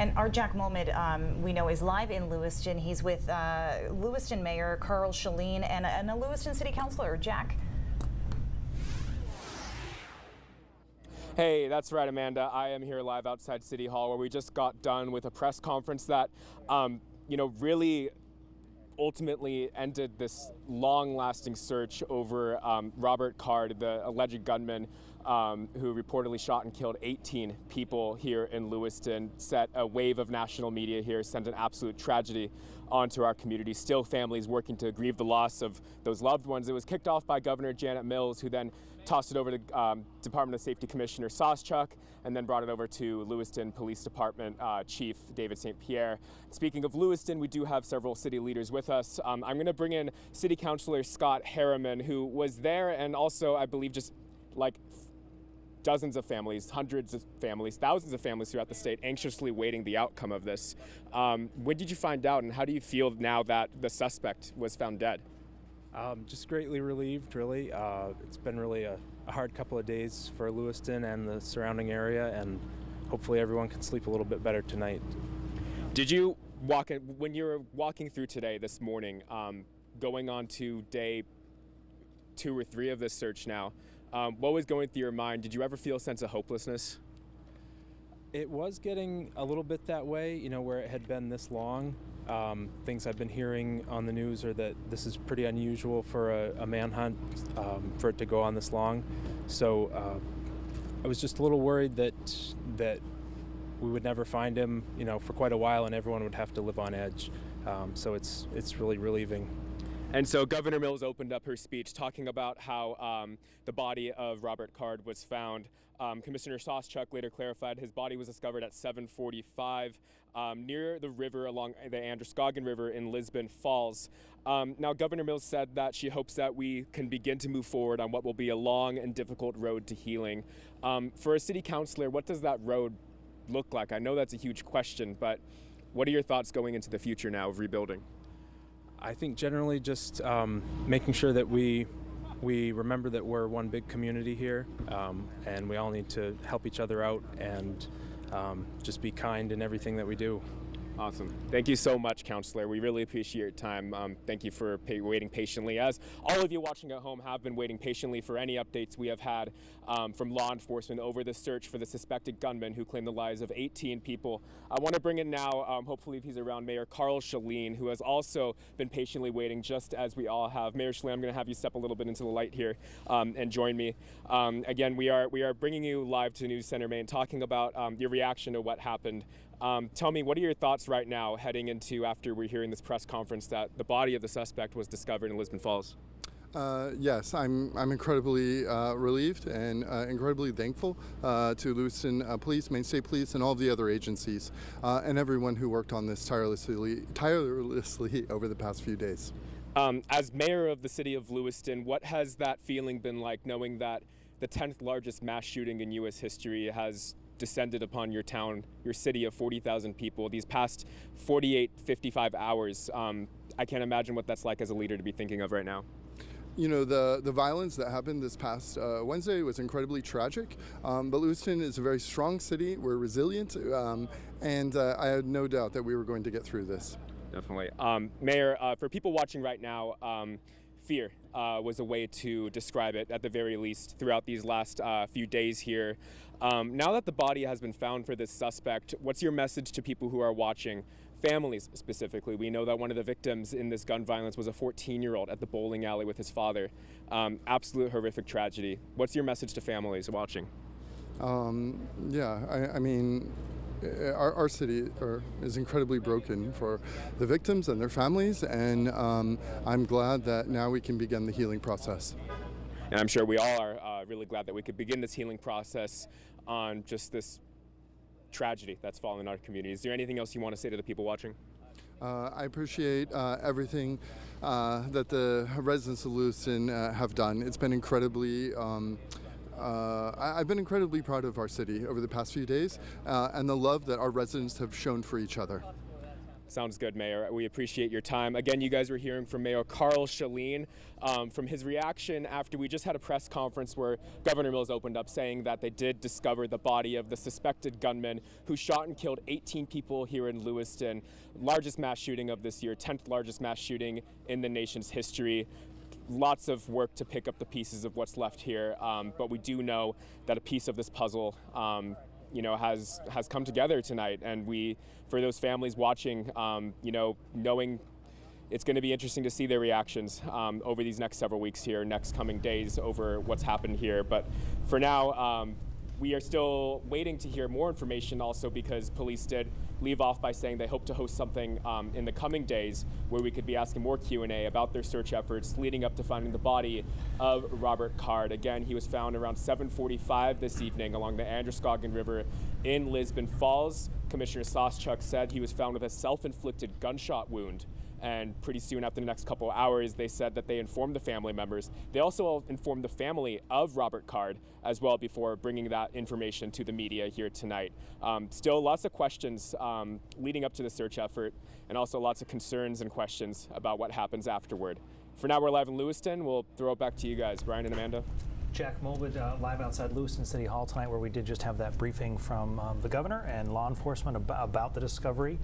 And our Jack Mohammed, we know, is live in Lewiston. He's with Lewiston Mayor Carl Shaleen and a Lewiston City Councilor, Jack. Hey, that's right, Amanda. I am here live outside City Hall, where we just got done with a press conference that, really ultimately ended this long-lasting search over Robert Card, the alleged gunman who reportedly shot and killed 18 people here in Lewiston, set a wave of national media here, sent an absolute tragedy onto our community. Still families working to grieve the loss of those loved ones. It was kicked off by Governor Janet Mills, who then tossed it over to Department of Safety Commissioner Sawchuk, and then brought it over to Lewiston Police Department Chief David St. Pierre. Speaking of Lewiston, we do have several city leaders with us. I'm going to bring in City Councilor Scott Harriman, who was there, and also, I believe, just like dozens of families, hundreds of families, thousands of families throughout the state anxiously waiting the outcome of this. When did you find out, and how do you feel now that the suspect was found dead? Just greatly relieved, really. It's been really a hard couple of days for Lewiston and the surrounding area, and hopefully everyone can sleep a little bit better tonight. Did you when you were walking through today, this morning, going on to day 2 or 3 of this search now, what was going through your mind? Did you ever feel a sense of hopelessness? It was getting a little bit that way, where it had been this long. Things I've been hearing on the news are that this is pretty unusual for a manhunt, for it to go on this long. So I was just a little worried that we would never find him, for quite a while, and everyone would have to live on edge. So it's really relieving. And so Governor Mills opened up her speech talking about how the body of Robert Card was found. Commissioner Sawchuk later clarified his body was discovered at 7:45 near the river along the Androscoggin River in Lisbon Falls. Now, Governor Mills said that she hopes that we can begin to move forward on what will be a long and difficult road to healing. For a city councilor, what does that road look like? I know that's a huge question, but what are your thoughts going into the future now of rebuilding? I think generally just making sure that we remember that we're one big community here, and we all need to help each other out and just be kind in everything that we do. Awesome. Thank you so much, Counselor. We really appreciate your time. Thank you for waiting patiently, as all of you watching at home have been waiting patiently for any updates we have had from law enforcement over the search for the suspected gunman who claimed the lives of 18 people. I want to bring in now, hopefully if he's around, Mayor Carl Shaleen, who has also been patiently waiting, just as we all have. Mayor Shaleen, I'm going to have you step a little bit into the light here and join me. Again, we are bringing you live to News Center Maine, talking about your reaction to what happened. Tell me, what are your thoughts right now heading into after we're hearing this press conference that the body of the suspect was discovered in Lisbon Falls? Yes, I'm incredibly relieved and incredibly thankful to Lewiston Police, Maine State Police, and all of the other agencies and everyone who worked on this tirelessly over the past few days. As mayor of the city of Lewiston, what has that feeling been like, knowing that the 10th largest mass shooting in U.S. history has descended upon your town, your city of 40,000 people, these past 55 hours? I can't imagine what that's like as a leader to be thinking of right now. The violence that happened this past Wednesday was incredibly tragic, but Lewiston is a very strong city. We're resilient, and I had no doubt that we were going to get through this. Definitely. Mayor, for people watching right now, fear was a way to describe it, at the very least, throughout these last few days here. Now that the body has been found for this suspect, what's your message to people who are watching? Families specifically. We know that one of the victims in this gun violence was a 14-year-old at the bowling alley with his father. Absolute horrific tragedy. What's your message to families watching? I mean, our city is incredibly broken for the victims and their families, and I'm glad that now we can begin the healing process. And I'm sure we all are really glad that we could begin this healing process on just this tragedy that's fallen in our community. Is there anything else you want to say to the people watching? I appreciate everything that the residents of Lewiston have done. It's been incredibly I've been incredibly proud of our city over the past few days and the love that our residents have shown for each other. Sounds good, Mayor. We appreciate your time. Again, you guys were hearing from Mayor Carl Schelin from his reaction after we just had a press conference where Governor Mills opened up saying that they did discover the body of the suspected gunman who shot and killed 18 people here in Lewiston. Largest mass shooting of this year, 10th largest mass shooting in the nation's history. Lots of work to pick up the pieces of what's left here, but we do know that a piece of this puzzle has come together tonight, and for those families watching, knowing it's going to be interesting to see their reactions over these next several weeks here, next coming days over what's happened here. But for now, we are still waiting to hear more information also because police did leave off by saying they hope to host something in the coming days where we could be asking more Q&A about their search efforts leading up to finding the body of Robert Card. Again, he was found around 7:45 this evening along the Androscoggin River in Lisbon Falls. Commissioner Soschuk said he was found with a self-inflicted gunshot wound. And pretty soon after the next couple of hours, they said that they informed the family members. They also informed the family of Robert Card as well before bringing that information to the media here tonight. Still lots of questions leading up to the search effort, and also lots of concerns and questions about what happens afterward. For now, we're live in Lewiston. We'll throw it back to you guys, Brian and Amanda. Jack Mulwood live outside Lewiston City Hall tonight, where we did just have that briefing from the governor and law enforcement about the discovery.